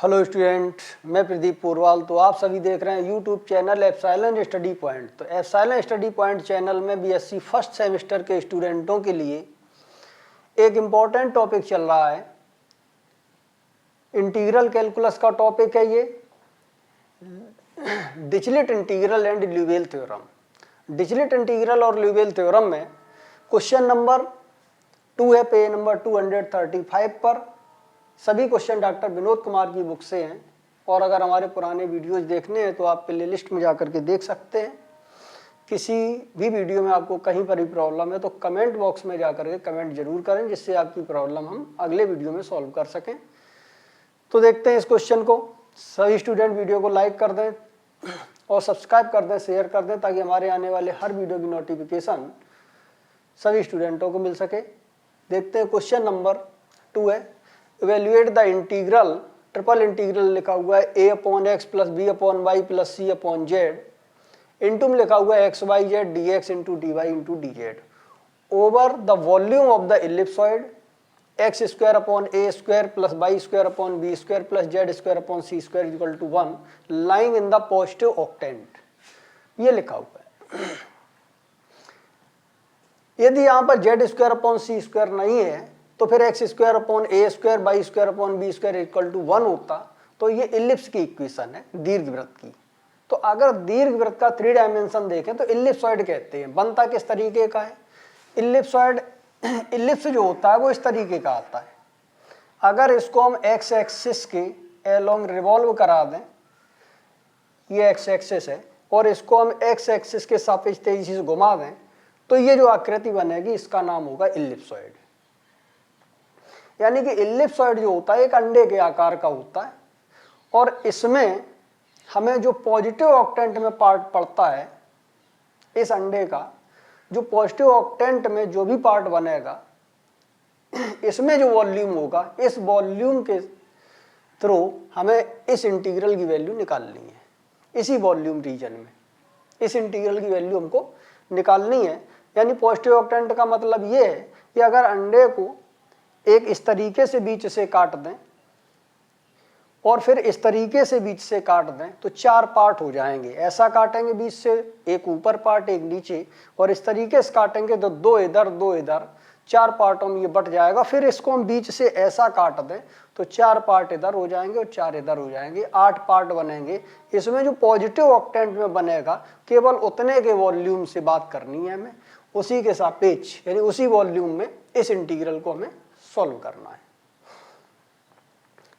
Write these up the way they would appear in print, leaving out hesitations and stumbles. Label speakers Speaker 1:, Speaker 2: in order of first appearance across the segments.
Speaker 1: Hello student, मैं प्रदीप पोरवाल। तो आप सभी देख रहे हैं YouTube channel epsilon study point. तो एप्सिलॉन स्टडी पॉइंट चैनल में बीएससी फर्स्ट सेमेस्टर के स्टूडेंटों के लिए एक इम्पॉर्टेंट टॉपिक चल रहा है। इंटीग्रल कैलकुलस का टॉपिक है ये, Dirichlet integral and Liouville theorem. Dirichlet integral और ल्यूविल थ्योरम में क्वेश्चन नंबर 2 है, पेज नंबर 235 पर। सभी क्वेश्चन डॉक्टर विनोद कुमार की बुक से हैं, और अगर हमारे पुराने वीडियोज देखने हैं तो आप प्ले लिस्ट में जाकर के देख सकते हैं। किसी भी वीडियो में आपको कहीं पर भी प्रॉब्लम है तो कमेंट बॉक्स में जाकर के कमेंट जरूर करें, जिससे आपकी प्रॉब्लम हम अगले वीडियो में सॉल्व कर सकें। तो देखते हैं इस क्वेश्चन को। सभी स्टूडेंट वीडियो को लाइक कर दें और सब्सक्राइब कर दें, शेयर कर दें, ताकि हमारे आने वाले हर वीडियो की नोटिफिकेशन सभी स्टूडेंटों को मिल सके। देखते हैं क्वेश्चन नंबर 2 है, evaluate the integral, triple integral लिखा हुआ है a/x plus b/y plus c/z, into में लिखा हुआ है xyz dx into dy into dz over the volume of the ellipsoid x² plus y² plus z² + c² 1 lying in the positive octant. ये लिखा हुआ है। यदि यहाँ पर z² नहीं है तो फिर x² y² b² 1 होता। तो ये इलिप्स की इक्वेशन है, दीर्घवृत्त की। तो अगर दीर्घवृत्त का 3 डायमेंशन देखें तो इलिप्सॉइड कहते हैं। बनता किस तरीके का है? इलिप्सॉइड, इलिप्स जो होता है वो इस तरीके का आता है। अगर इसको हम एक्स एक्सिस के एलोंग रिवॉल्व करा दें, ये एक्स एक्सिस है, और इसको हम एक्स एक्सिस के सापेक्ष तेजी से घुमा दें, तो ये जो आकृति बनेगी इसका नाम होगा इलिप्सॉइड। यानी कि इलिप्सॉइड जो होता है एक अंडे के आकार का होता है, और इसमें हमें जो पॉजिटिव ऑक्टेंट में पार्ट पड़ता है, इस अंडे का जो पॉजिटिव ऑक्टेंट में जो भी पार्ट बनेगा, इसमें जो वॉल्यूम होगा, इस वॉल्यूम के थ्रू हमें इस इंटीग्रल की वैल्यू निकालनी है। इसी वॉल्यूम रीजन में इस इंटीग्रल की वैल्यू हमको निकालनी है। यानी पॉजिटिव ऑक्टेंट का मतलब ये है कि अगर अंडे को एक इस तरीके से बीच से काट दें और फिर इस तरीके से बीच से काट दें, तो 4 पार्ट हो जाएंगे। ऐसा काटेंगे बीच से, एक ऊपर पार्ट एक नीचे, और इस तरीके से काटेंगे तो 2 इधर 2 इधर, 4 पार्टों में ये बट जाएगा। फिर इसको हम बीच से ऐसा काट दें तो 4 पार्ट इधर हो जाएंगे और 4 इधर हो जाएंगे, 8 पार्ट बनेंगे। इसमें जो पॉजिटिव ऑक्टेंट में बनेगा केवल उतने के वॉल्यूम से बात करनी है हमें, उसी के सापेक्ष, यानी उसी वॉल्यूम में इस इंटीग्रल को हमें सॉल्व करना है।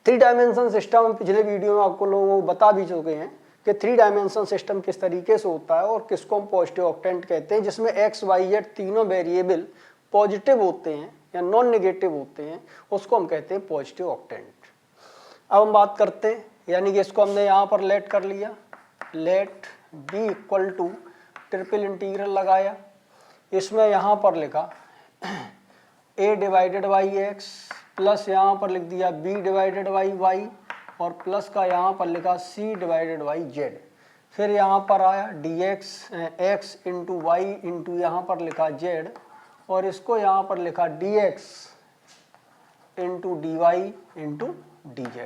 Speaker 1: 3 डायमेंशन सिस्टम पिछले वीडियो में आपको लोगों को बता भी चुके हैं कि 3 डायमेंशन सिस्टम किस तरीके से होता है और किसको हम पॉजिटिव ऑक्टेंट कहते हैं, जिसमें x y z तीनों वेरिएबल पॉजिटिव होते हैं या नॉन नेगेटिव होते हैं, उसको हम कहते हैं पॉजिटिव ऑक्टेंट। अब हम बात करते हैं, यानी कि इसको हमने यहाँ पर लेट कर लिया, let b equal to triple integral लगाया। इसमें यहाँ पर लिखा a/x प्लस यहाँ पर लिख दिया b/y और प्लस का यहाँ पर लिखा c/z। फिर यहाँ पर आया dx x into y into यहाँ पर लिखा z, और इसको यहाँ पर लिखा dx into dy into dz।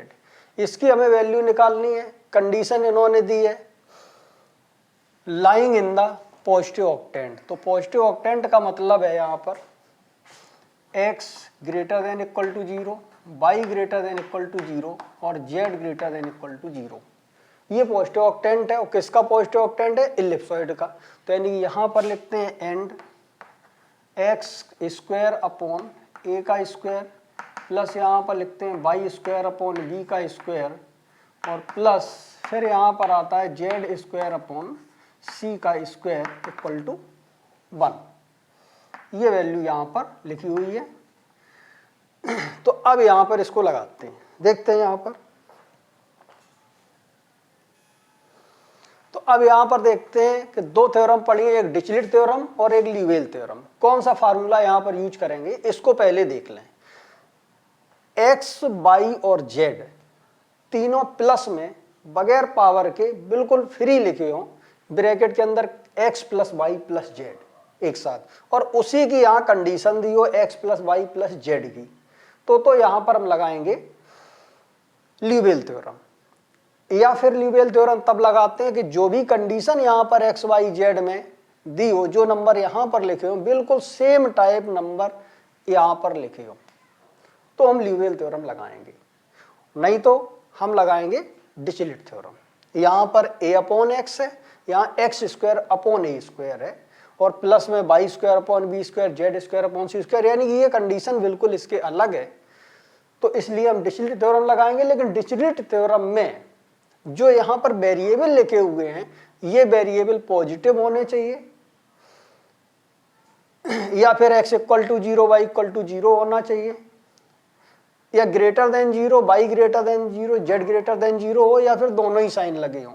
Speaker 1: इसकी हमें वैल्यू निकालनी है। कंडीशन इन्होंने दी है lying in the positive octant. तो पॉजिटिव ऑक्टेंट का मतलब है यहाँ पर x greater than equal to 0, y greater than equal to 0 और z greater than equal to 0। ये पॉजिटिव ऑक्टेंट है। और किसका पॉजिटिव ऑक्टेंट है? इलिप्सॉइड का। तो यानी कि यहाँ पर लिखते हैं एंड x² अपॉन a का स्क्वायर, प्लस यहाँ पर लिखते हैं y² अपॉन b का स्क्वायर, और प्लस फिर यहाँ पर आता है z² अपॉन c का स्क्वायर इक्वल टू 1। ये वैल्यू यहाँ पर लिखी हुई है। तो अब यहाँ पर इसको लगाते हैं, देखते हैं यहाँ पर। तो अब यहाँ पर देखते हैं कि 2 थ्योरम पढ़ी है, एक डिरिचलेट थ्योरम और एक ल्यूविल थ्योरम। कौन सा फार्मूला यहाँ पर यूज करेंगे इसको पहले देख लें। x, y और z तीनों प्लस में बगैर पावर के बिल्कुल फ्री लिखे हों, ब्रैकेट के अंदर x plus y plus z एक साथ, और उसी की यहाँ कंडीशन दी हो x plus y plus z की। तो यहाँ पर हम लगाएंगे ल्यूबेल थ्योरम। या फिर ल्यूबेल थ्योरम तब लगाते हैं कि जो भी कंडीशन यहाँ पर एक्स वाई जेड में दी हो, जो नंबर यहाँ पर लिखे हो बिल्कुल सेम टाइप नंबर यहाँ पर लिखे हो, तो हम ल्यूबेल थ्योरम लगाएंगे। नहीं तो हम लगाएंगे डिरिचलेट थ्योरम। यहाँ पर a अपॉन एक्स है, यहाँ x square upon a square है, और प्लस में y square upon b square z square upon c square, यानी कि ये कंडीशन बिल्कुल इसके अलग है, तो इसलिए हम डिरिचलेट थ्योरम लगाएंगे। लेकिन डिरिचलेट थ्योरम में जो यहाँ पर वेरिएबल लिखे हुए हैं ये वेरिएबल पॉजिटिव होने चाहिए, या फिर x equal to 0 y equal to 0 होना चाहिए, या greater than 0 y greater than 0 z greater than 0 हो, या फिर दोनों ही साइन लगे हों,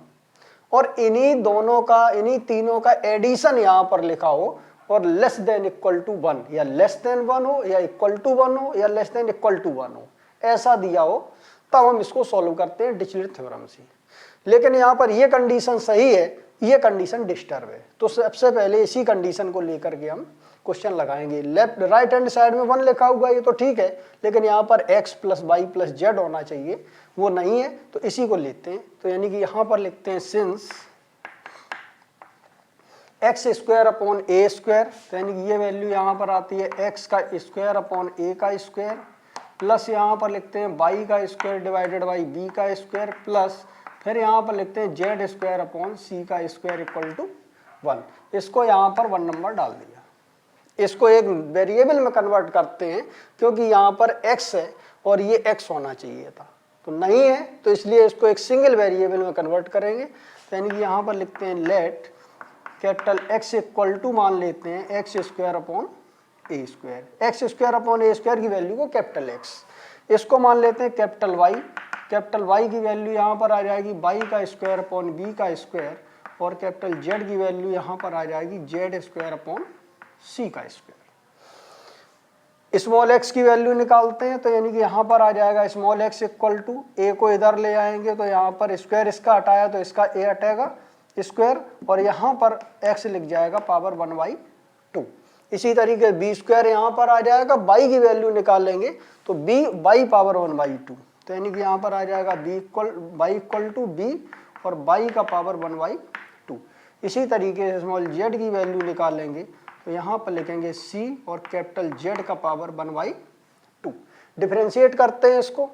Speaker 1: और इन्हीं तीनों का एडिशन यहाँ पर लिखा हो, और लेस देन इक्वल टू 1 या लेस देन 1 हो, या इक्वल टू 1 हो, या लेस देन इक्वल टू 1 हो, ऐसा दिया हो, तब हम इसको सॉल्व करते हैं डिरिचलेट थ्योरम से। लेकिन यहाँ पर ये कंडीशन सही है, ये कंडीशन डिस्टर्ब है, तो सबसे पहले इसी कंडीशन को लेकर के हम क्वेश्चन लगाएंगे। लेफ्ट राइट हैंड साइड में 1 लिखा हुआ है ये तो ठीक है, लेकिन यहाँ पर x plus y plus z होना चाहिए, वो नहीं है, तो इसी को लेते हैं। तो यानी कि यहाँ पर लिखते हैं since x square upon a square, तो यानी कि ये वैल्यू यहाँ पर आती है x का स्क्वायर अपॉन ए का स्क्वायर, प्लस यहाँ पर लिखते हैं y का स्क्वायर डिवाइडेड बाई b का स्क्वायर, प्लस फिर यहाँ पर लिखते हैं जेड स्क्वायर अपॉन सी का स्क्वायर इक्वल टू 1। इसको यहाँ पर 1 नंबर डाल दिया, इसको एक वेरिएबल में कन्वर्ट करते हैं, क्योंकि यहाँ पर x है और ये x होना चाहिए था, तो नहीं है, तो इसलिए इसको एक सिंगल वेरिएबल में कन्वर्ट करेंगे। तो यानी कि यहाँ पर लिखते हैं let capital x equal to मान लेते हैं x square upon a square, x square upon a square की वैल्यू को कैपिटल x, इसको मान लेते हैं कैपिटल y, कैपिटल y की वैल्यू यहाँ पर आ जाएगी y का स्क्वायर अपॉन b का स्क्वायर, और कैपिटल z की वैल्यू यहाँ पर आ जाएगी जेड स्क्वायर अपॉन सी का स्क्वायर। स्मॉल x की वैल्यू निकालते हैं, तो यानी कि यहाँ पर आ जाएगा small x equal to a को इधर ले आएंगे, तो यहाँ पर स्क्वायर इसका हटाया तो इसका a हटेगा स्क्वायर, और यहाँ पर x लिख जाएगा पावर 1/2। इसी तरीके b स्क्वायर यहाँ पर आ जाएगा, y की वैल्यू निकालेंगे तो b y पावर 1/2, तो यानी कि यहाँ पर आ जाएगा y इक्वल टू b और y का पावर 1/2। इसी तरीके से स्मॉल z की वैल्यू निकालेंगे, तो यहाँ पर लिखेंगे c और कैपिटल Z का पावर 1/2। डिफरेंशिएट करते हैं इसको,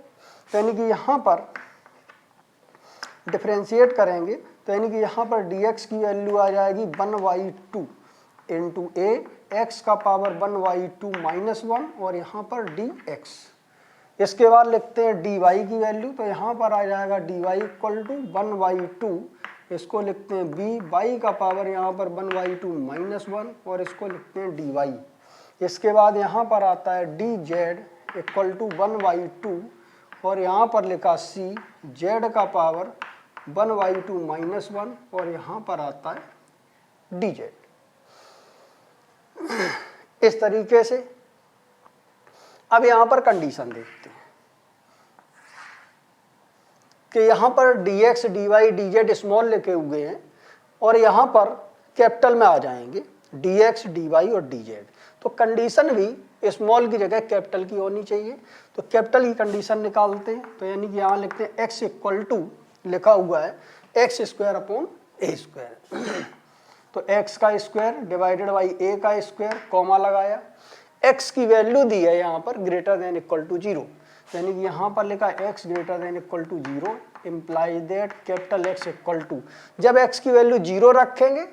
Speaker 1: तो यानी कि यहाँ पर डिफरेंशिएट करेंगे, तो यानी कि यहाँ पर dx की वैल्यू आ जाएगी 1/2 इंटू a, x का पावर 1/2 माइनस 1, और यहाँ पर dx। इसके बाद लिखते हैं dy की वैल्यू, तो यहाँ पर आ जाएगा dy इक्वल टू 1/2, इसको लिखते हैं b, y का पावर यहाँ पर 1/2 माइनस 1, और इसको लिखते हैं dy। इसके बाद यहाँ पर आता है dz इक्वल टू 1/2, और यहाँ पर लिखा c, z का पावर 1/2 माइनस 1, और यहाँ पर आता है dz। इस तरीके से अब यहाँ पर कंडीशन देखते हैं कि यहाँ पर dx, dy, dz स्मॉल लिखे हुए हैं, और यहाँ पर कैपिटल में आ जाएंगे dx, dy और dz, तो कंडीशन भी स्मॉल की जगह कैपिटल की होनी चाहिए। तो कैपिटल की कंडीशन निकालते हैं, तो यानी कि यहाँ लिखते हैं x इक्वल टू लिखा हुआ है x square upon a square, तो x का स्क्वायर डिवाइडेड बाई a का स्क्वायर, कॉमा लगाया, x की वैल्यू दी है यहाँ पर ग्रेटर देन इक्वल टू 0, यानी कि यहाँ पर लिखा x greater than equal to 0 imply that capital X equal to, जब x की वैल्यू 0 रखेंगे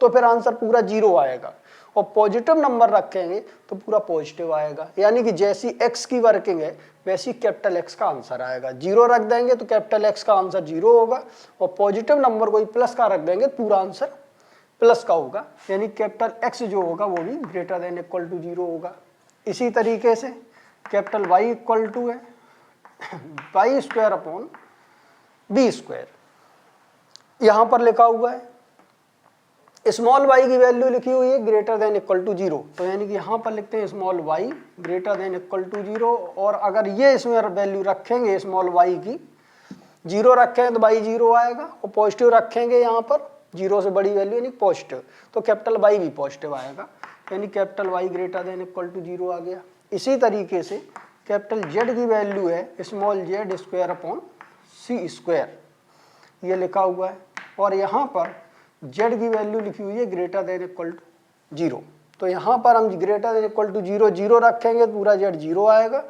Speaker 1: तो फिर आंसर पूरा 0 आएगा, और पॉजिटिव नंबर रखेंगे तो पूरा पॉजिटिव आएगा, यानी कि जैसी x की वर्किंग है वैसी कैपिटल X का आंसर आएगा। 0 रख देंगे तो कैपिटल X का आंसर 0 होगा, और पॉजिटिव नंबर कोई प्लस का रख देंगे पूरा आंसर प्लस का होगा, यानी कैपिटल X जो होगा वो भी ग्रेटर देन इक्वल टू 0 होगा। इसी तरीके से कैपिटल Y इक्वल टू है y square upon b square, यहाँ पर लिखा हुआ है स्मॉल y की वैल्यू लिखी हुई है ग्रेटर देन इक्वल टू 0, तो यानी कि यहाँ पर लिखते हैं small y greater than equal to 0, और अगर ये इसमें वैल्यू रखेंगे स्मॉल y की 0 रखेंगे तो y 0 आएगा, और पॉजिटिव रखेंगे यहाँ पर 0 से बड़ी वैल्यू यानी पॉजिटिव, तो कैपिटल y भी पॉजिटिव आएगा, यानी capital Y greater than equal to 0 आ गया। इसी तरीके से कैपिटल Z की वैल्यू है small z square upon c square ये लिखा हुआ है, और यहाँ पर z की वैल्यू लिखी हुई है ग्रेटर देन इक्वल टू 0। तो यहाँ पर हम ग्रेटर देन इक्वल टू 0 0 रखेंगे तो पूरा z 0 आएगा,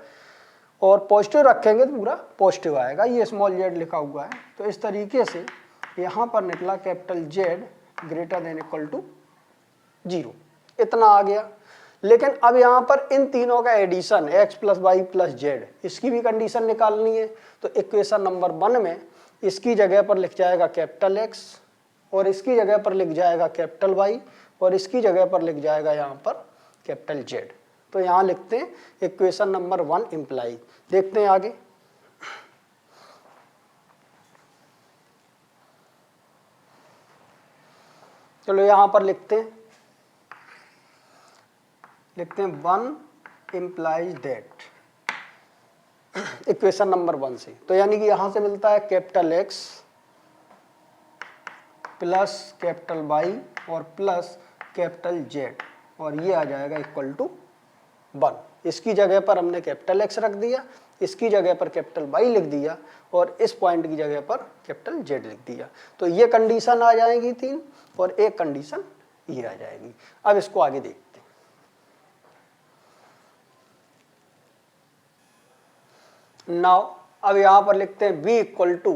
Speaker 1: और पॉजिटिव रखेंगे तो पूरा पॉजिटिव आएगा, ये स्मॉल z लिखा हुआ है। तो इस तरीके से यहाँ पर निकला capital Z greater than equal to 0, इतना आ गया। लेकिन अब यहाँ पर इन तीनों का addition x plus y plus z, इसकी भी कंडीशन निकालनी है। तो इक्वेशन नंबर 1 में इसकी जगह पर लिख जाएगा कैपिटल X, और इसकी जगह पर लिख जाएगा कैपिटल Y, और इसकी जगह पर लिख जाएगा यहाँ पर कैपिटल Z। तो यहाँ लिखते हैं इक्वेशन नंबर 1 इम्प्लाई। देखते हैं आगे। चलो यहाँ पर लिखते हैं 1 इम्प्लाइज दैट, इक्वेशन नंबर 1 से। तो यानी कि यहाँ से मिलता है capital X plus capital Y और प्लस कैपिटल Z, और ये आ जाएगा इक्वल टू 1। इसकी जगह पर हमने कैपिटल X रख दिया, इसकी जगह पर कैपिटल Y लिख दिया, और इस पॉइंट की जगह पर कैपिटल Z लिख दिया। तो ये कंडीशन आ जाएगी 3, और एक कंडीशन ये आ जाएगी। अब इसको आगे देखते हैं। नाउ अब यहाँ पर लिखते हैं b equal to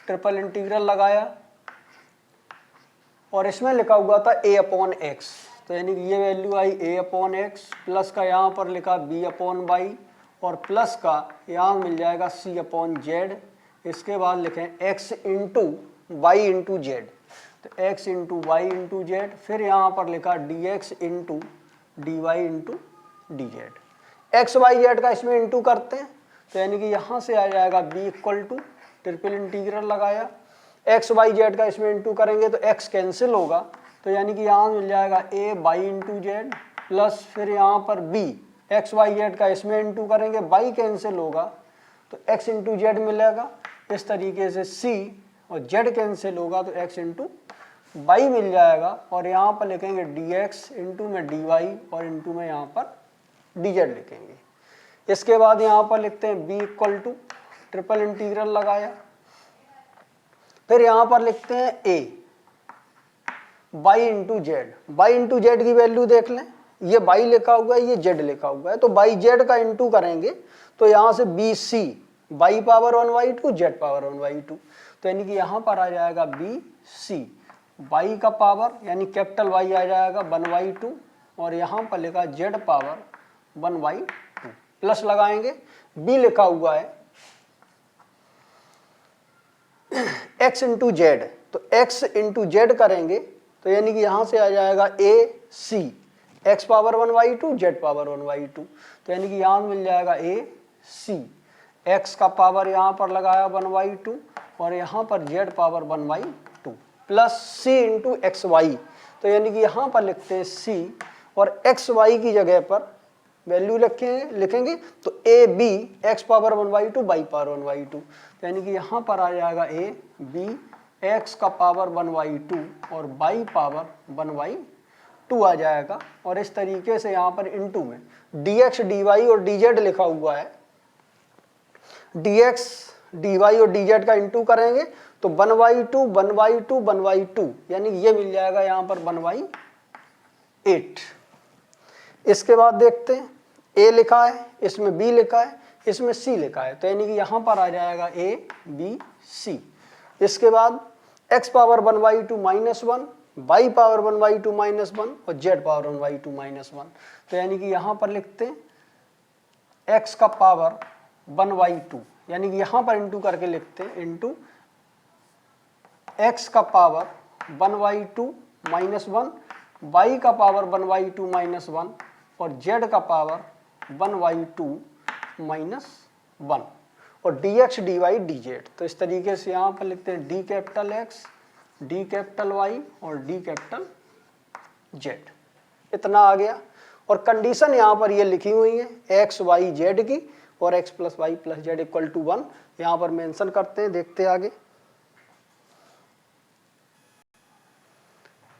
Speaker 1: triple integral लगाया, और इसमें लिखा हुआ था a अपॉन एक्स। तो यानी कि ये value I a upon x, plus का यहाँ पर लिखा b अपॉन वाई, और प्लस का यहाँ मिल जाएगा c अपॉन जेड। इसके बाद लिखें x into y into z, तो x into y into z. फिर यहाँ पर लिखा dx into d y into d z. X y z का इसमें इंटू करते हैं, तो यानी कि यहाँ से आ जाएगा b equal to triple integral लगाया, एक्स वाई जेड का इसमें इंटू करेंगे तो x कैंसिल होगा, तो यानी कि यहाँ मिल जाएगा a y into z, plus फिर यहाँ पर b एक्स वाई जेड का इसमें इंटू करेंगे, y कैंसिल होगा तो x इंटू जेड मिलेगा। इस तरीके से c और z कैंसिल होगा तो x इंटू वाई मिल जाएगा, और यहाँ पर लिखेंगे dx इंटू में dy और इंटू में यहाँ पर dz लिखेंगे। इसके बाद यहाँ पर लिखते हैं b equal to triple integral लगाया, फिर यहाँ पर लिखते हैं a y into z. Y into z की वैल्यू देख लें, ये y लिखा हुआ है, ये z लिखा हुआ है, तो y z का इंटू करेंगे तो यहाँ से bc y power 1 y2 z power 1 y2, तो यानी कि यहाँ पर आ जाएगा bc y का पावर यानी कैपिटल Y आ जाएगा 1 y2, और यहाँ पर लिखा z पावर 1 y2, प्लस लगाएंगे, b लिखा हुआ है x इंटू जेड, तो x इंटू जेड करेंगे तो यानी कि यहाँ से आ जाएगा a c x power 1 y2 z power 1 y2, तो यानी कि यहाँ मिल जाएगा a c x का पावर यहाँ पर लगाया 1 y2 और यहाँ पर z power 1 y2 plus c into x y, तो यानी कि यहाँ पर लिखते हैं c और एक्स वाई की जगह पर वैल्यू लिखेंगे तो a b x power 1 y2 y power 1 y2, तो यानी कि यहाँ पर आ जाएगा a b x का पावर 1 y2 और y पावर 1 y2 आ जाएगा। और इस तरीके से यहाँ पर इनटू में dx dy और dz लिखा हुआ है, dx dy और dz का इनटू करेंगे तो 1 y2 1 y2 1 y2, यानी ये मिल जाएगा यहाँ पर 1 y8। इसके बाद देखते हैं a लिखा है, इसमें b लिखा है, इसमें c लिखा है, तो यानी कि यहाँ पर आ जाएगा a b c। इसके बाद x power 1 y2 minus 1, y power 1 y2 minus 1 और z पावर 1 y2 माइनस 1, तो यानी कि यहाँ पर लिखते हैं x का पावर 1 y2, यानी कि यहाँ पर इंटू करके लिखते हैं इंटू x का पावर 1 y2 माइनस 1, y का पावर 1 y2 माइनस 1 और z का पावर 1 y2 माइनस 1 और dx dy dz। तो इस तरीके से यहाँ पर लिखते हैं d capital x, d capital y और d कैपिटल z। इतना आ गया, और कंडीशन यहाँ पर ये लिखी हुई है x y z की, और x plus y plus z equal to 1 यहाँ पर मेंशन करते हैं। देखते आगे,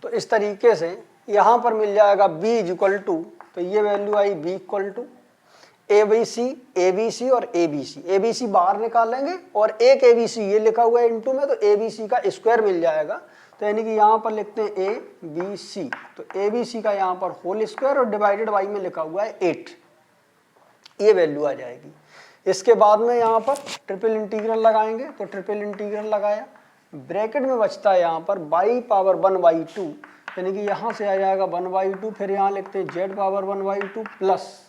Speaker 1: तो इस तरीके से यहाँ पर मिल जाएगा b इज इक्वल टू, तो ये वैल्यू आई b equal to ABC, ABC और ABC, ABC बाहर निकालेंगे और एक ABC ये लिखा हुआ है इनटू में, तो ABC का स्क्वायर मिल जाएगा। तो यानी कि यहाँ पर लिखते हैं ABC, तो ABC का यहाँ पर होल स्क्वायर और डिवाइडेड बाई में लिखा हुआ है 8, ये वैल्यू आ जाएगी। इसके बाद में यहाँ पर ट्रिपल इंटीग्रल लगाएंगे, तो ट्रिपल इंटीग्रल लगाया, ब्रैकेट में बचता है यहाँ पर y पावर 1/2, यानी कि यहाँ से आ जाएगा 1/2, फिर यहाँ लिखते हैं z पावर 1/2 प्लस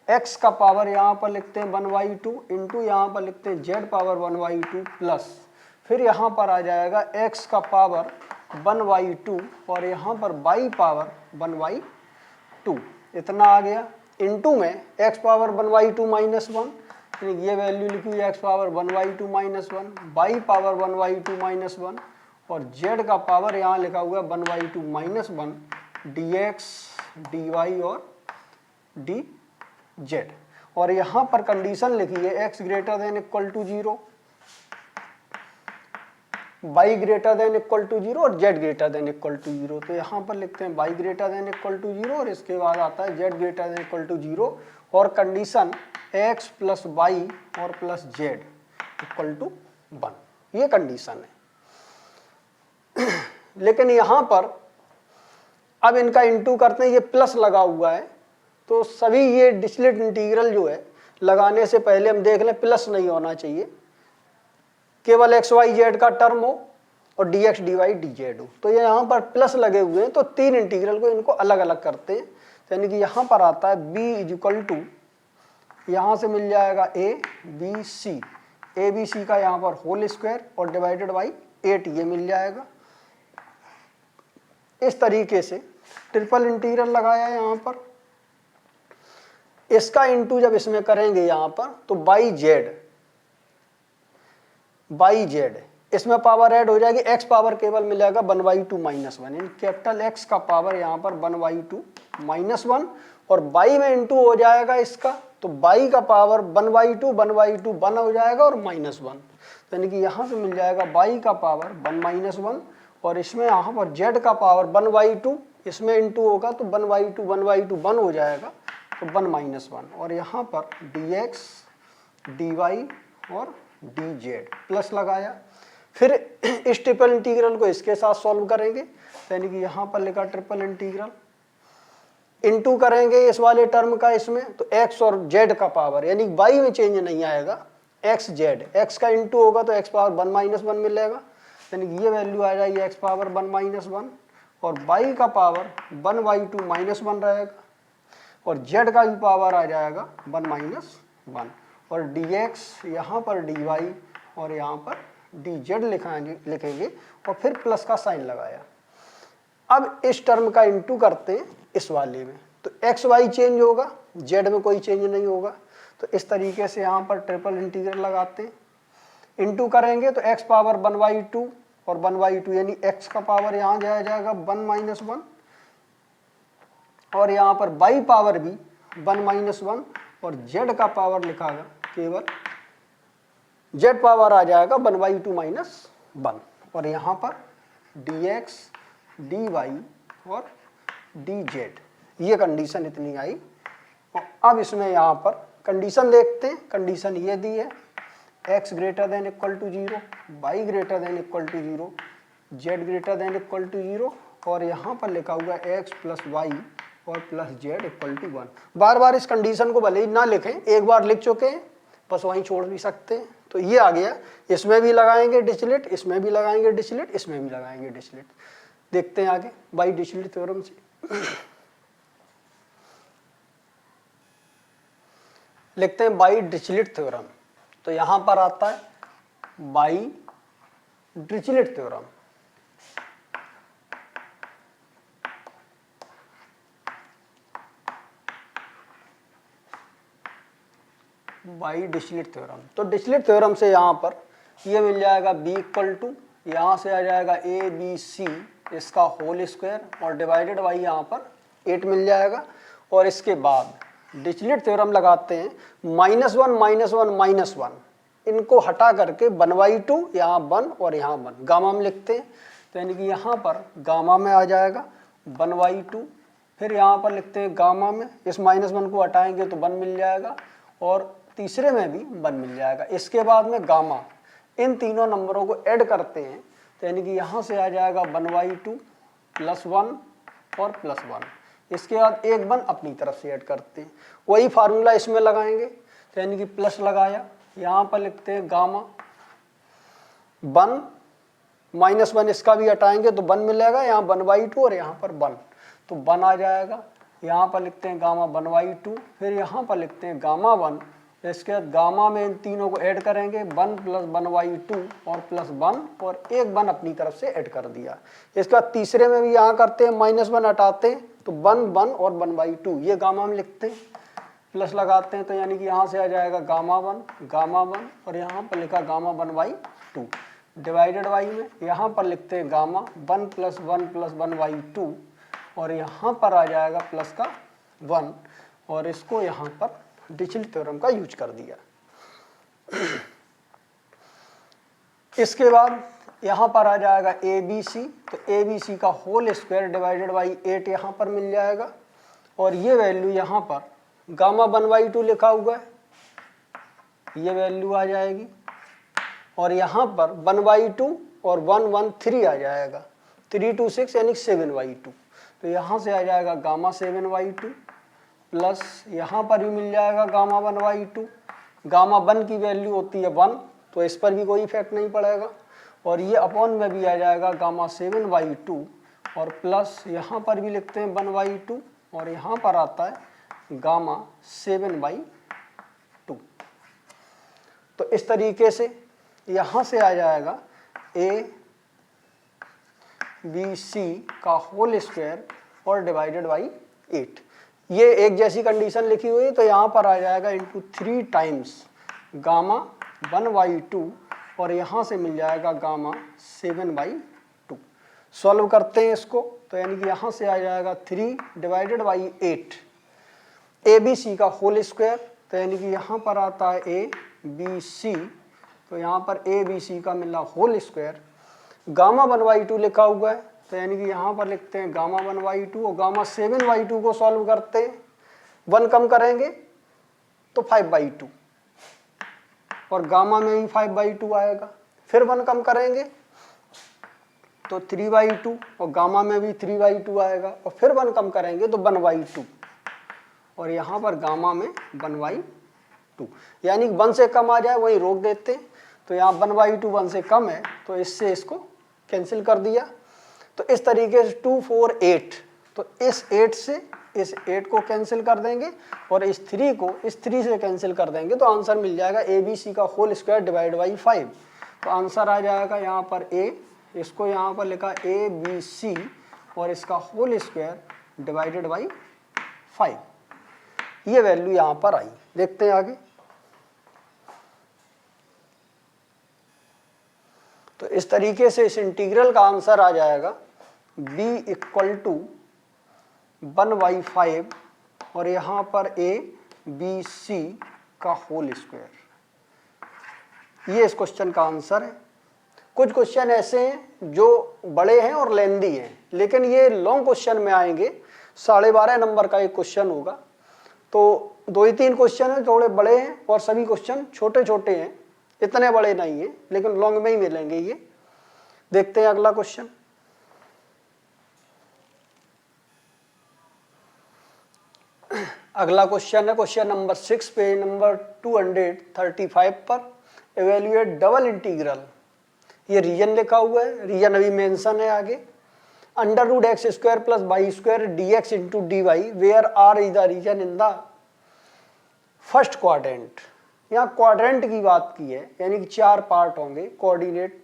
Speaker 1: x का पावर यहाँ पर लिखते हैं 1/2 इंटू यहाँ पर लिखते हैं z पावर 1/2 प्लस फिर यहाँ पर आ जाएगा x का पावर 1/2 और यहाँ पर y पावर 1/2, इतना आ गया। इंटू में x पावर 1/2 माइनस 1, यानी ये वैल्यू लिखी हुई है x power 1/2 minus 1, y power 1/2 minus 1 और z का पावर यहाँ लिखा हुआ है 1/2 माइनस 1 dx dy और dz। और यहाँ पर कंडीशन लिखी है x greater than equal to 0, y greater than equal to 0 और z greater than equal to 0। तो यहाँ पर लिखते हैं y greater than equal to 0 और इसके बाद आता है z greater than equal to 0 और कंडीशन x प्लस y और प्लस z इक्वल टू 1, ये कंडीशन है। लेकिन यहाँ पर अब इनका इंटू करते हैं, ये प्लस लगा हुआ है, तो सभी ये डिरिचलेट इंटीग्रल जो है लगाने से पहले हम देख लें प्लस नहीं होना चाहिए, केवल एक्स वाई जेड का टर्म हो और dx dy dz हो। तो ये यहाँ पर प्लस लगे हुए हैं, तो तीन इंटीग्रल को इनको अलग अलग करते हैं, यानी कि यहाँ पर आता है b इक्वल टू, यहाँ से मिल जाएगा ABC, ABC का यहाँ पर होल स्क्वायर और डिवाइडेड बाई 8, ये मिल जाएगा। इस तरीके से ट्रिपल इंटीग्रल लगाया है यहाँ पर, इसका इंटू जब इसमें करेंगे यहाँ पर तो बाई जेड, इसमें पावर ऐड हो जाएगी, x पावर केवल मिलेगा 1/2 माइनस 1, यानी कैपिटल X का पावर यहाँ पर 1/2 माइनस 1 और y में इंटू हो जाएगा इसका, तो y का पावर 1/2 1 हो जाएगा और माइनस 1, यानी कि यहाँ से मिल जाएगा y का पावर 1 माइनस 1 और इसमें यहाँ पर z का पावर 1/2, इसमें इंटू होगा तो 1/2 1 हो जाएगा, तो 1 माइनस 1 और यहाँ पर dx dy और dz प्लस लगाया। फिर इस ट्रिपल इंटीग्रल को इसके साथ सॉल्व करेंगे, यानी कि यहाँ पर लिखा ट्रिपल इंटीग्रल, इंटू करेंगे इस वाले टर्म का इसमें, तो x और z का पावर, यानी y में चेंज नहीं आएगा, x z, x का इंटू होगा तो x पावर 1 माइनस 1 मिलेगा, यानी कि ये वैल्यू आ जाएगी x पावर 1 माइनस 1 और y का पावर 1/2 माइनस 1 रहेगा और z का भी पावर आ जाएगा 1 माइनस 1 और dx यहाँ पर dy और यहाँ पर dz लिखेंगे और फिर प्लस का साइन लगाया। अब इस टर्म का इंटू करते हैं इस वाले में, तो एक्स वाई चेंज होगा, z में कोई चेंज नहीं होगा, तो इस तरीके से यहाँ पर ट्रिपल इंटीग्रल लगाते हैं। इंटू करेंगे तो x पावर 1/2 और 1/2 यानी x का पावर यहाँ जाएगा 1 माइनस 1 और यहाँ पर y पावर भी 1 माइनस 1 और z का पावर लिखा गया केवल, z पावर आ जाएगा 1/2 माइनस 1 और यहाँ पर dx dy और dz, ये कंडीशन इतनी आई। और अब इसमें यहाँ पर कंडीशन देखते हैं, कंडीशन ये दी है x greater than equal to 0, y greater than equal to 0, z greater than equal to 0 और यहाँ पर लिखा हुआ x प्लस y और प्लस z इक्वल टू 1। बार बार इस कंडीशन को भले ही ना लिखें, एक बार लिख चुके हैं बस वहीं छोड़ भी सकते हैं। तो ये आ गया, इसमें भी लगाएंगे डिरिचलेट, इसमें भी लगाएंगे डिरिचलेट, इसमें भी लगाएंगे डिरिचलेट। देखते हैं आगे बाई डिरिचलेट थ्योरम से। लिखते हैं बाई डिरिचलेट थ्योरम, तो यहां पर आता है by Dirichlet theorem. By Dirichlet theorem, तो डिरिचलेट थ्योरम से यहाँ पर ये मिल जाएगा b इक्वल टू, यहाँ से आ जाएगा ABC इसका होल स्क्वायर और डिवाइडेड बाई यहाँ पर 8 मिल जाएगा और इसके बाद डिरिचलेट थ्योरम लगाते हैं -1 -1 -1, इनको हटा करके 1/2 यहाँ 1 और यहाँ 1 गामा में लिखते हैं, तो यानी कि यहाँ पर गामा में आ जाएगा 1/2, फिर यहाँ पर लिखते हैं गामा में, इस -1 को हटाएंगे तो 1 मिल जाएगा और तीसरे में भी 1 मिल जाएगा। इसके बाद में गामा, इन तीनों नंबरों को ऐड करते हैं तो यानी कि यहाँ से आ जाएगा 1/2 + 1 और +1। इसके बाद एक 1 अपनी तरफ से ऐड करते हैं, वही फार्मूला इसमें लगाएंगे तो यानी कि प्लस लगाया, यहाँ पर लिखते हैं गामा 1 -1 इसका भी हटाएंगे तो 1 मिलेगा, यहाँ 1/2 और यहाँ पर 1 तो 1 आ जाएगा। यहाँ पर लिखते हैं गामा 1/2, फिर यहाँ पर लिखते हैं गामा 1। इसके बाद गामा में इन तीनों को ऐड करेंगे 1 + 1/2 और +1 और एक 1 अपनी तरफ से ऐड कर दिया। इसके बाद तीसरे में भी यहाँ करते हैं -1 हटाते हैं तो 1 1 और 1/2 ये गामा में लिखते हैं, प्लस लगाते हैं तो यानी कि यहाँ से आ जाएगा गामा 1 और यहाँ पर लिखा गामा 1/2 डिवाइडेड बाई में यहाँ पर लिखते हैं गामा 1 + 1 + 1/2 और यहाँ पर आ जाएगा प्लस का 1 और इसको यहाँ पर डिरिचलेट थ्योरम का यूज कर दिया। इसके बाद यहाँ पर आ जाएगा ABC, तो ABC का होल स्क्वायर डिवाइडेड बाई 8 यहाँ पर मिल जाएगा और ये वैल्यू यहाँ पर गामा 1/2 लिखा हुआ है, ये वैल्यू आ जाएगी और यहाँ पर 1/2 और 1 1 3 आ जाएगा, 3 2 6 यानी 7/2 तो यहाँ से आ जाएगा गामा 7/2 प्लस यहाँ पर भी मिल जाएगा गामा 1/2। गामा 1 की वैल्यू होती है 1 तो इस पर भी कोई इफेक्ट नहीं पड़ेगा और ये अपॉन में भी आ जाएगा गामा 7/2 और प्लस यहाँ पर भी लिखते हैं 1/2 और यहाँ पर आता है गामा 7/2। तो इस तरीके से यहाँ से आ जाएगा ABC का होल स्क्वायर और डिवाइडेड बाई 8। ये एक जैसी कंडीशन लिखी हुई है तो यहाँ पर आ जाएगा इंटू 3 टाइम्स गामा 1/2 और यहाँ से मिल जाएगा गामा 7/2। सॉल्व करते हैं इसको तो यानी कि यहाँ से आ जाएगा 3 डिवाइडेड बाई 8 ABC का होल स्क्वायर तो यानी कि यहाँ पर आता है ABC तो यहाँ पर ABC का मिला होल स्क्वायर। गामा 1/2 लिखा हुआ है तो यानी कि यहाँ पर लिखते हैं गामा 1/2 और गामा 7/2 को सॉल्व करते हैं, 1 कम करेंगे तो 5/2 और गामा में भी 5/2 आएगा, फिर 1 कम करेंगे तो 3/2 और गामा में भी 3/2 आएगा और फिर 1 कम करेंगे तो 1/2 और यहाँ पर गामा में 1/2 यानी 1 से कम आ जाए वही रोक देते हैं। तो यहाँ 1/2 1 से कम है तो इससे इसको कैंसिल कर दिया। तो इस तरीके से 2 4 8 तो इस 8 से इस 8 को कैंसिल कर देंगे और इस 3 को इस 3 से कैंसिल कर देंगे तो आंसर मिल जाएगा ABC का होल स्क्वायर डिवाइड बाई 5। तो आंसर आ जाएगा यहाँ पर A, इसको यहाँ पर लिखा ABC और इसका होल स्क्वायर डिवाइडेड बाई 5। ये वैल्यू यहाँ पर आई। देखते हैं आगे। तो इस तरीके से इस इंटीग्रल का आंसर आ जाएगा B = 1/5 और यहाँ पर ABC का होल स्क्वायर। ये इस क्वेश्चन का आंसर है। कुछ क्वेश्चन ऐसे हैं जो बड़े हैं और लेंदी हैं, लेकिन ये लॉन्ग क्वेश्चन में आएंगे। 12.5 नंबर का एक क्वेश्चन होगा, तो 2-3 क्वेश्चन हैं थोड़े बड़े हैं और सभी क्वेश्चन छोटे छोटे हैं, इतने बड़े नहीं है, लेकिन लॉन्ग में ही मिलेंगे ये। देखते हैं अगला क्वेश्चन। अगला क्वेश्चन है क्वेश्चन नंबर 6 पेज नंबर 235 पर। एवेल्युएट डबल इंटीग्रल, ये रीजन लिखा हुआ है, रीजन अभी मेंशन है आगे। √x² + y² dx into dy where r is the region in the first quadrant. यहाँ क्वाड्रेंट की बात की है, यानी कि 4 पार्ट होंगे कोऑर्डिनेट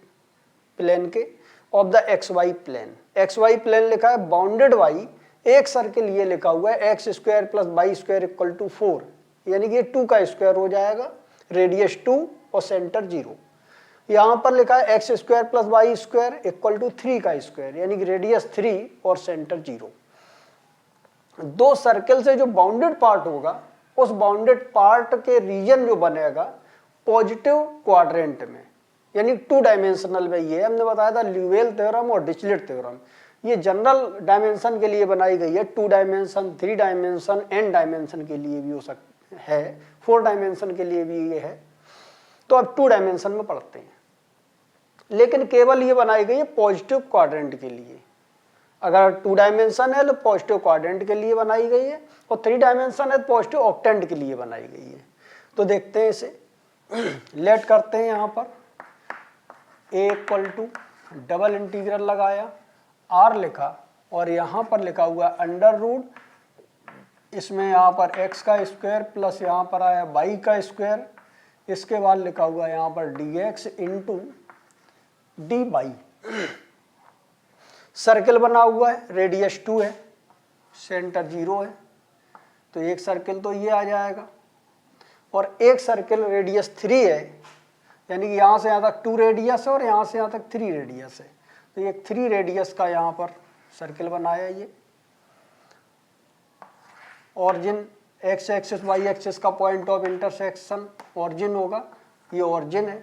Speaker 1: प्लेन के of the XY plane. XY plane लिखा है बाउंडेड बाई एक सर्किल, ये लिखा हुआ है x² + y² = 4, यानी कि ये 2 का स्क्वायर हो जाएगा, रेडियस 2 और सेंटर 0। यहाँ पर लिखा है x² + y² = 3 का स्क्वायर, यानी कि रेडियस 3 और सेंटर 0। 2 सर्किल से जो बाउंडेड पार्ट होगा उस बाउंडेड पार्ट के रीजन जो बनेगा पॉजिटिव क्वाड्रेंट में, यानी 2 डायमेंशनल में। ये हमने बताया था ल्यूवेल थ्योरम और डिरिचलेट थ्योरम, ये जनरल डायमेंशन के लिए बनाई गई है। 2 डायमेंशन, 3 डायमेंशन, n डायमेंशन के लिए भी हो सकती है, 4 डायमेंशन के लिए भी ये है। तो अब 2 डायमेंशन में पढ़ते हैं, लेकिन केवल ये बनाई गई है पॉजिटिव क्वाड्रेंट के लिए। अगर 2 डायमेंशन है तो पॉजिटिव क्वाड्रेंट के लिए बनाई गई है, और 3 डायमेंशन है तो पॉजिटिव ऑक्टेंट के लिए बनाई गई है। तो देखते हैं इसे, लेट करते हैं। यहाँ पर a equal to double integral लगाया, r लिखा, और यहाँ पर लिखा हुआ अंडर रूट, इसमें यहाँ पर x का स्क्वायर प्लस यहाँ पर आया y का स्क्वायर, इसके बाद लिखा हुआ यहाँ पर dx इंटू dy। सर्किल बना हुआ है, रेडियस 2 है, सेंटर 0 है, तो एक सर्किल तो ये आ जाएगा, और एक सर्किल रेडियस 3 है, यानी कि यहाँ से यहाँ तक 2 रेडियस है और यहाँ से यहाँ तक 3 रेडियस है। तो ये 3 रेडियस का यहाँ पर सर्किल बनाया ये। Origin x axis y axis का पॉइंट ऑफ इंटरसेक्शन ऑरिजिन होगा, ये ऑरिजिन है।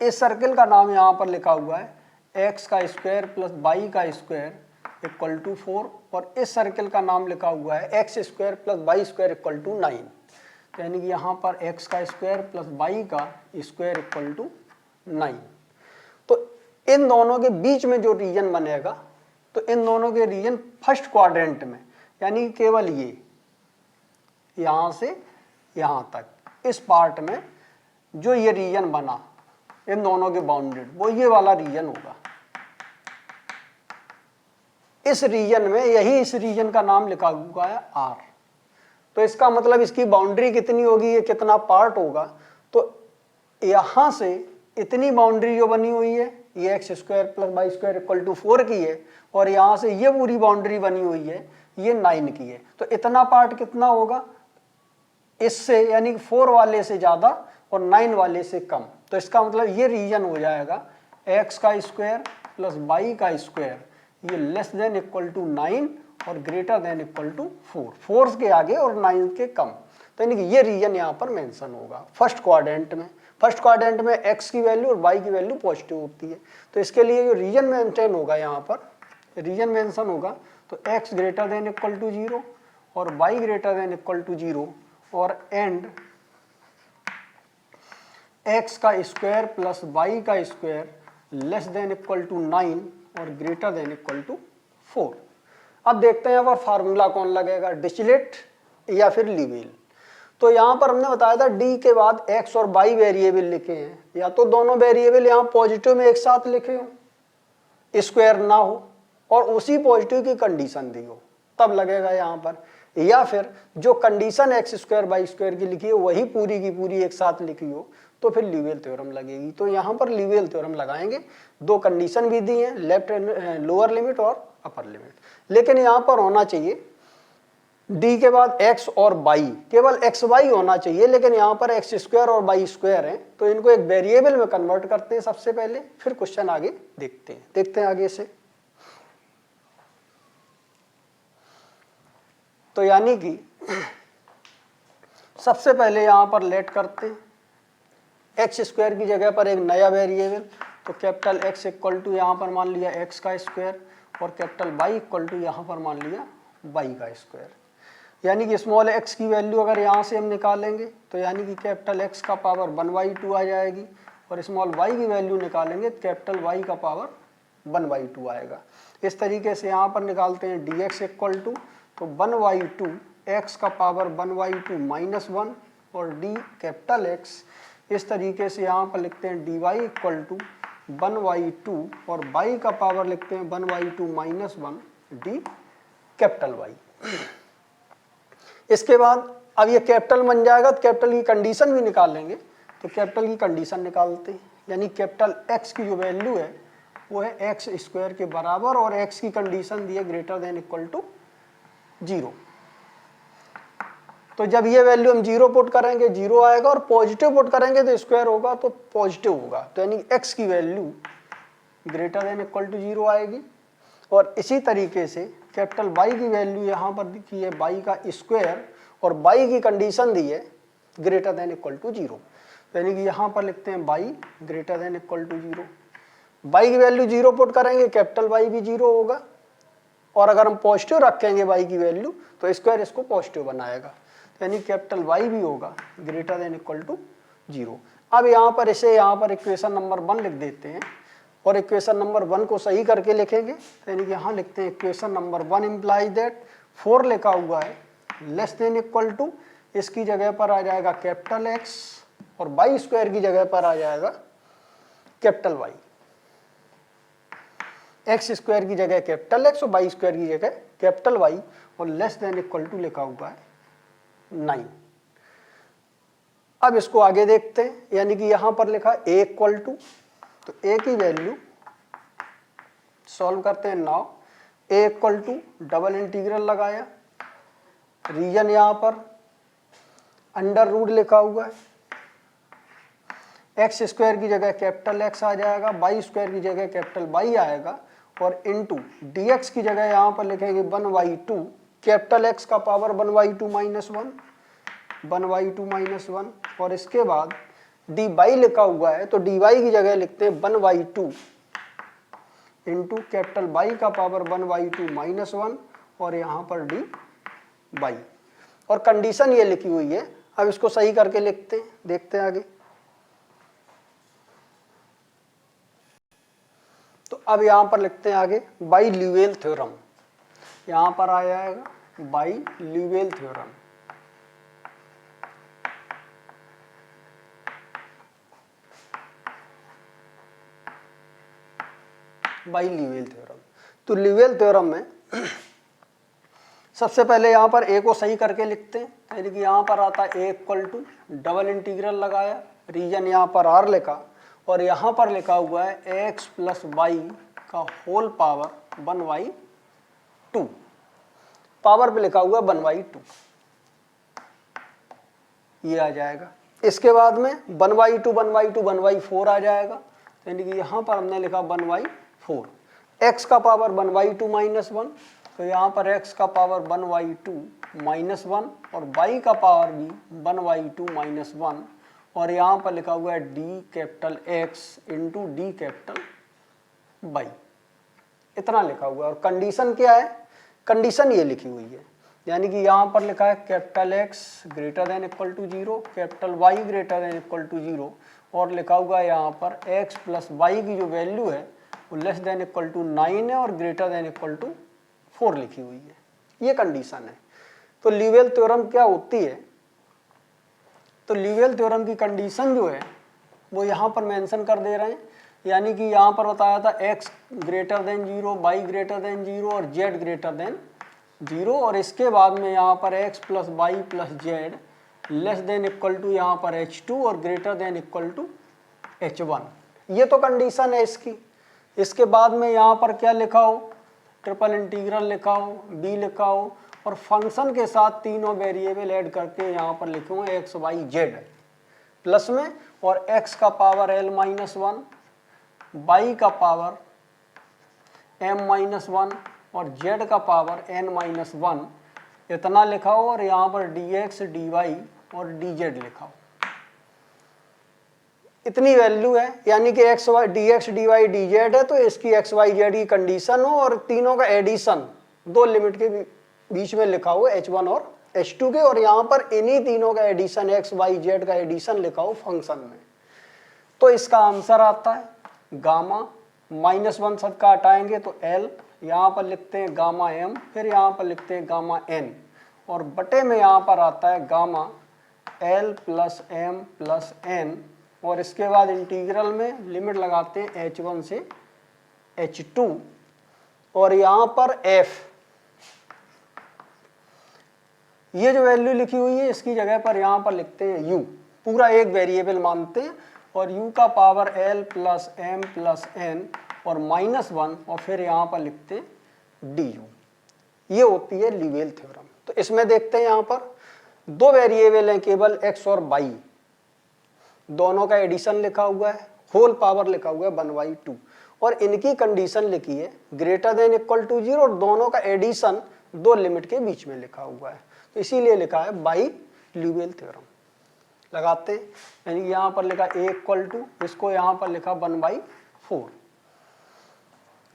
Speaker 1: इस सर्किल का नाम यहाँ पर लिखा हुआ है एक्स का स्क्वायर प्लस वाई का स्क्वायर इक्वल टू 4, और इस सर्किल का नाम लिखा हुआ है x square plus y square equal to 9। यानी कि यहाँ पर एक्स का स्क्वायर प्लस वाई का स्क्वायर इक्वल टू 9। तो इन दोनों के बीच में जो रीजन बनेगा, तो इन दोनों के रीजन फर्स्ट क्वाड्रेंट में, यानी केवल ये यहाँ से यहाँ तक, इस पार्ट में जो ये रीजन बना इन दोनों के बाउंडेड, वो ये वाला रीजन होगा। इस रीजन में, यही इस रीजन का नाम लिखा हुआ है R। तो इसका मतलब इसकी बाउंड्री कितनी होगी, ये कितना पार्ट होगा, तो यहाँ से इतनी बाउंड्री जो बनी हुई है ये x square plus y square equal to 4 की है, और यहाँ से ये पूरी बाउंड्री बनी हुई है ये 9 की है। तो इतना पार्ट कितना होगा इससे, यानी 4 वाले से ज़्यादा और 9 वाले से कम। तो इसका मतलब ये रीजन हो जाएगा एक्स का स्क्वायर प्लस वाई का स्क्वायर, ये लेस देन इक्वल टू 9 और ग्रेटर देन इक्वल टू 4, 4 के आगे और 9 के कम। तो यानी कि ये रीजन यहाँ पर मेंशन होगा फर्स्ट क्वाड्रेंट में। फर्स्ट क्वाड्रेंट में x की वैल्यू और y की वैल्यू पॉजिटिव होती है, तो इसके लिए जो रीजन मेंशन होगा, यहाँ पर रीजन मेंशन होगा, तो x greater than equal to 0 और y greater than equal to 0, और एंड x का स्क्वायर प्लस y का square less than equal to 9 और ग्रेटर देन इक्वल टू 4। अब देखते हैं यहाँ पर फार्मूला कौन लगेगा, डिरिचलेट या फिर लीबेल। तो यहाँ पर हमने बताया था d के बाद x और y वेरिएबल लिखे हैं, या तो दोनों वेरिएबल यहाँ पॉजिटिव में एक साथ लिखे हो, स्क्वायर ना हो, और उसी पॉजिटिव की कंडीशन दी हो, तब लगेगा यहाँ पर, या फिर जो condition x square y square की लिखी है वही पूरी की पूरी एक साथ लिखी हो, तो फिर लीबेल थ्योरम लगेगी। तो यहाँ पर लीबेल थ्योरम लगाएंगे। 2 कंडीशन भी दी हैं, लेफ्ट लोअर लिमिट और अपर लिमिट, लेकिन यहाँ पर होना चाहिए d के बाद x और y, केवल x y होना चाहिए, लेकिन यहाँ पर x स्क्वायर और y स्क्वायर है, तो इनको एक वेरिएबल में कन्वर्ट करते हैं सबसे पहले, फिर क्वेश्चन आगे देखते हैं आगे से। तो यानी कि सबसे पहले यहाँ पर लेट करते हैं, एक्स स्क्वायर की जगह पर एक नया वेरिएबल, तो कैपिटल X इक्वल टू यहाँ पर मान लिया x का स्क्वायर, और कैपिटल Y इक्वल टू यहाँ पर मान लिया y का स्क्वायर। यानी कि स्मॉल x की वैल्यू अगर यहाँ से हम निकालेंगे, तो यानी कि कैपिटल X का पावर 1/2 आ जाएगी, और स्मॉल y की वैल्यू निकालेंगे तो कैपिटल Y का पावर 1/2 आएगा। इस तरीके से यहाँ पर निकालते हैं dx इक्वल टू, तो 1/2 x का पावर 1/2 -1 और d कैपिटल X। इस तरीके से यहाँ पर लिखते हैं dy इक्वल टू 1/2 और y का पावर लिखते हैं 1/2 -1 d कैपिटल Y। इसके बाद अब ये कैपिटल बन जाएगा, तो कैपिटल की कंडीशन भी निकालेंगे, तो कैपिटल की कंडीशन निकालते हैं, यानी कैपिटल X की जो वैल्यू है वो है x स्क्वायर के बराबर, और x की कंडीशन दी है ग्रेटर देन इक्वल टू 0। तो जब ये वैल्यू हम 0 पुट करेंगे 0 आएगा, और पॉजिटिव पुट करेंगे तो स्क्वायर होगा तो पॉजिटिव होगा, तो यानी x की value greater than equal to 0 आएगी। और इसी तरीके से कैपिटल Y की वैल्यू यहाँ पर दिखी है y का स्क्वायर, और y की कंडीशन दी है ग्रेटर देन इक्वल टू 0, यानी कि यहाँ पर लिखते हैं y greater than equal to 0। y की वैल्यू 0 पुट करेंगे कैपिटल Y भी 0 होगा, और अगर हम पॉजिटिव रखेंगे y की वैल्यू तो स्क्वायर इसको पॉजिटिव बनाएगा, यानी कैपिटल Y भी होगा ग्रेटर देन इक्वल टू 0। अब यहाँ पर इसे यहाँ पर इक्वेशन नंबर 1 लिख देते हैं और इक्वेशन नंबर 1 को सही करके लिखेंगे, यानी कि यहाँ लिखते हैं इक्वेशन नंबर 1 इम्प्लाइज दैट 4 लिखा हुआ है लेस देन इक्वल टू, इसकी जगह पर आ जाएगा कैपिटल X और y स्क्वायर की जगह पर आ जाएगा कैपिटल Y। एक्स स्क्वायर की जगह कैपिटल X और y स्क्वायर की जगह कैपिटल Y और लेस देन इक्वल टू लिखा हुआ है 9। अब इसको आगे देखते हैं, यानी कि यहां पर लिखा a इक्वल टू, तो a की वैल्यू सॉल्व करते हैं now. a equal to double integral लगाया, रीजन यहां पर अंडर रूट लिखा हुआ है, एक्स स्क्वायर की जगह कैपिटल X आ जाएगा, y स्क्वायर की जगह कैपिटल Y आएगा और इनटू dx की जगह यहाँ पर लिखेंगे 1/2 कैपिटल X का पावर 1/2 माइनस 1 और इसके बाद dy लिखा हुआ है तो dy की जगह लिखते हैं 1/2 इंटू कैपिटल Y का पावर 1/2 माइनस 1 और यहाँ पर dy और कंडीशन ये लिखी हुई है। अब इसको सही करके लिखते हैं, देखते हैं आगे। तो अब यहाँ पर लिखते हैं आगे बाई ल्यूवेल थ्योरम, यहाँ पर आ जाएगा बाई ल्यूवेल थ्योरम। बाई ल्यूवेल थ्योरम, तो ल्यूवेल थ्योरम में सबसे पहले यहाँ पर a को सही करके लिखते हैं, यानी कि यहाँ पर आता है a equal to double integral लगाया, रीजन यहाँ पर r लिखा और यहाँ पर लिखा हुआ है x प्लस वाई का होल पावर 1/2, पावर पे लिखा हुआ है 1/2, ये आ जाएगा। इसके बाद में 1/2 आ जाएगा, यानी कि यहाँ पर हमने लिखा 1/4, x का पावर 1/2 माइनस 1, तो यहाँ पर x का पावर 1/2 माइनस 1 और y का पावर भी 1/2 माइनस 1 और यहाँ पर लिखा हुआ है d capital X into D capital Y, इतना लिखा हुआ है। और कंडीशन क्या है, कंडीशन ये लिखी हुई है, यानी कि यहाँ पर लिखा है capital X greater than equal to 0, capital Y greater than equal to 0 और लिखा हुआ है यहाँ पर x प्लस वाई की जो वैल्यू है वो लेस देन इक्वल टू 9 है और ग्रेटर देन इक्वल टू 4 लिखी हुई है, ये कंडीशन है। तो ल्यूवेल थ्योरम क्या होती है, तो ल्यूवेल थ्योरम की कंडीशन जो है वो यहाँ पर मेंशन कर दे रहे हैं, यानी कि यहाँ पर बताया था x greater than 0, y greater than 0 और z ग्रेटर देन 0 और इसके बाद में यहाँ पर x plus y plus z less than equal to यहाँ पर h2 और greater than equal to h1, ये तो कंडीशन है इसकी। इसके बाद में यहाँ पर क्या लिखा हो, ट्रिपल इंटीग्रल लिखा हो, b लिखा हो और फंक्शन के साथ तीनों वेरिएबल ऐड करके यहाँ पर लिखे हुए एक्स वाई जेड प्लस में और x का पावर l माइनस 1, y का पावर m माइनस 1 और z का पावर n माइनस 1, इतना लिखा हो और यहाँ पर dx dy और dz लिखा हो, इतनी वैल्यू है, यानी कि x y dx dy dz है तो इसकी x y z की कंडीशन हो और तीनों का एडिशन दो लिमिट के बीच में लिखा हो h1 और h2 के, और यहाँ पर इन्हीं तीनों का एडिशन x y z का एडिशन लिखा हो फंक्शन में, तो इसका आंसर आता है गामा -1 सबका हटाएंगे तो l, यहाँ पर लिखते हैं गामा m, फिर यहाँ पर लिखते हैं गामा n और बटे में यहाँ पर आता है gamma l plus m plus n और इसके बाद इंटीग्रल में लिमिट लगाते हैं h1 से h2 और यहाँ पर f, ये जो वैल्यू लिखी हुई है इसकी जगह पर यहाँ पर लिखते हैं u, पूरा एक वेरिएबल मानते हैं और u का power l plus m plus n और -1 और फिर यहाँ पर लिखते हैं du, ये होती है ल्यूवेल थ्योरम। तो इसमें देखते हैं यहाँ पर दो वेरिएबल हैं केवल x और y, दोनों का एडिशन लिखा हुआ है, होल पावर लिखा हुआ है 1/2 और इनकी कंडीशन लिखी है ग्रेटर देन इक्वल टू 0 और दोनों का एडिशन दो लिमिट के बीच में लिखा हुआ है, तो इसीलिए लिखा है बाई ल्यूवेल थ्योरम। लगाते हैं, यानी कि यहाँ पर लिखा a इक्वल टू, इसको यहाँ पर लिखा 1/4,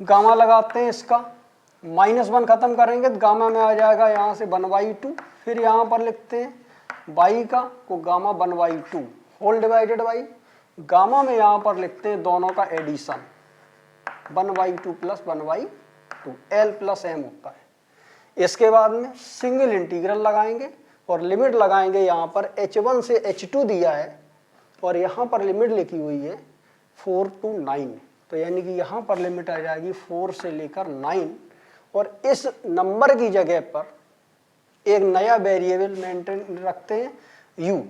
Speaker 1: गामा लगाते हैं इसका -1 खत्म करेंगे तो गामा में आ जाएगा यहाँ से 1/2। फिर यहाँ पर लिखते हैं बाई का को gamma 1/2 whole divided by gamma में यहाँ पर लिखते हैं दोनों का addition 1/2 plus 1/2 L plus M होता है। इसके बाद में सिंगल इंटीग्रल लगाएंगे और लिमिट लगाएंगे। यहाँ पर h1 से h2 दिया है और यहाँ पर लिमिट लिखी हुई है 4 to 9, तो यानी कि यहाँ पर लिमिट आ जाएगी 4 से लेकर 9 और इस नंबर की जगह पर एक नया वेरिएबल मेंटेन रखते हैं u,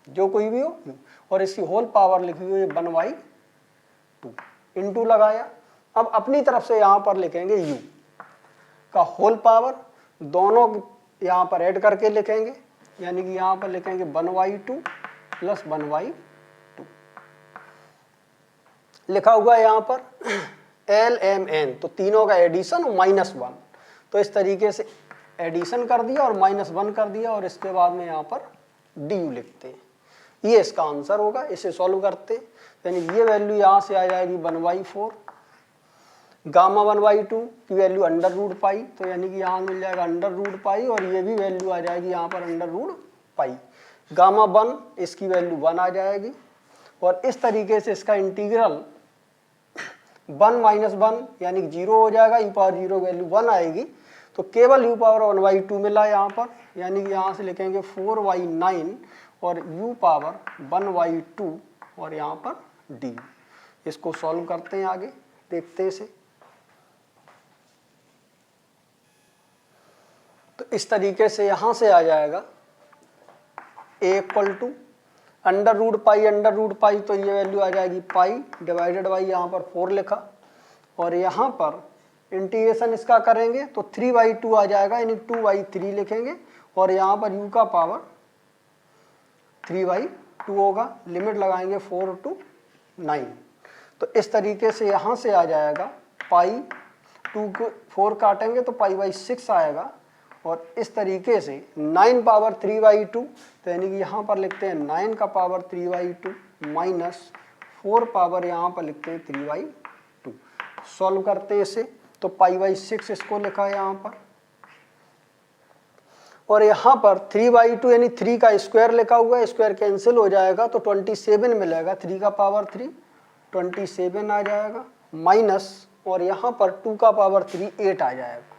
Speaker 1: जो कोई भी हो u, और इसकी होल पावर लिखी हुई है 1/2 इंटू लगाया। अब अपनी तरफ से यहाँ पर लिखेंगे u का होल पावर, दोनों यहाँ पर ऐड करके लिखेंगे, यानी कि यहाँ पर लिखेंगे 1/2 प्लस 1/2 लिखा हुआ है यहाँ पर L M N, तो तीनों का एडिशन -1, तो इस तरीके से एडिशन कर दिया और -1 कर दिया और इसके बाद में यहाँ पर du लिखते हैं। ये इसका आंसर होगा। इसे सॉल्व करते यानी ये वैल्यू यहाँ से आ जाएगी 1/4, गामा 1/2 की वैल्यू √पाई, तो यानी कि यहाँ मिल जाएगा √पाई और ये भी वैल्यू आ जाएगी यहाँ पर √पाई। गामा 1 इसकी वैल्यू 1 आ जाएगी और इस तरीके से इसका इंटीग्रल 1 - 1 यानी कि 0 हो जाएगा। e पावर 0 वैल्यू 1 आएगी, तो केवल u पावर 1/2 मिला यहाँ पर, यानी कि यहाँ से लिखेंगे 4/9 और u पावर 1/2 और यहाँ पर d। इसको सॉल्व करते हैं, आगे देखते हैं इसे। तो इस तरीके से यहाँ से आ जाएगा a = √पाई, तो ये वैल्यू आ जाएगी पाई डिवाइडेड बाई यहाँ पर 4 लिखा और यहाँ पर इंटीग्रेशन इसका करेंगे तो 3/2 आ जाएगा, यानी 2/3 लिखेंगे और यहाँ पर u का पावर 3/2 होगा। लिमिट लगाएंगे 4 to 9, तो इस तरीके से यहाँ से आ जाएगा पाई 2 को 4 काटेंगे तो पाई/6 आएगा और इस तरीके से 9 पावर 3/2, तो यानी कि यहाँ पर लिखते हैं 9 का पावर 3/2 माइनस 4 पावर यहाँ पर लिखते हैं 3/2। सॉल्व करते हैं इसे, तो पाई/6 इसको लिखा है यहाँ पर और यहाँ पर 3/2 यानी 3 का स्क्वायर लिखा हुआ है, स्क्वायर कैंसिल हो जाएगा तो 27 मिलेगा। 3 का पावर 3 27 आ जाएगा माइनस और यहाँ पर 2 का पावर 3 8 आ जाएगा।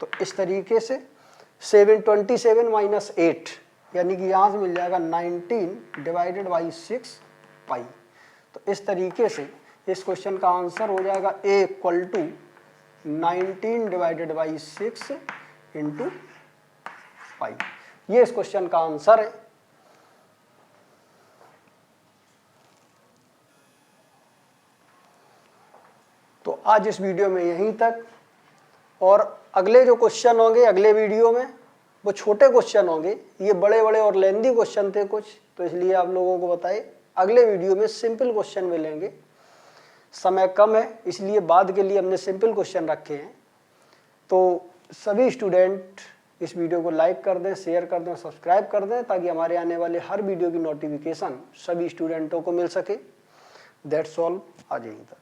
Speaker 1: तो इस तरीके से 27 माइनस 8 यानी कि यहाँ से मिल जाएगा 19 डिवाइडेड बाई 6 पाई। तो इस तरीके से इस क्वेश्चन का आंसर हो जाएगा a = 19 divided by 6 into pi. ये इस क्वेश्चन का आंसर है। तो आज इस वीडियो में यहीं तक, और अगले जो क्वेश्चन होंगे अगले वीडियो में वो छोटे क्वेश्चन होंगे। ये बड़े बड़े और लेंदी क्वेश्चन थे कुछ, तो इसलिए आप लोगों को बताए अगले वीडियो में सिंपल क्वेश्चन मिलेंगे। समय कम है इसलिए बाद के लिए हमने सिंपल क्वेश्चन रखे हैं। तो सभी स्टूडेंट इस वीडियो को लाइक कर दें, शेयर कर दें, सब्सक्राइब कर दें ताकि हमारे आने वाले हर वीडियो की नोटिफिकेशन सभी स्टूडेंटों को मिल सके। दैट्स ऑल, आज यहीं तक।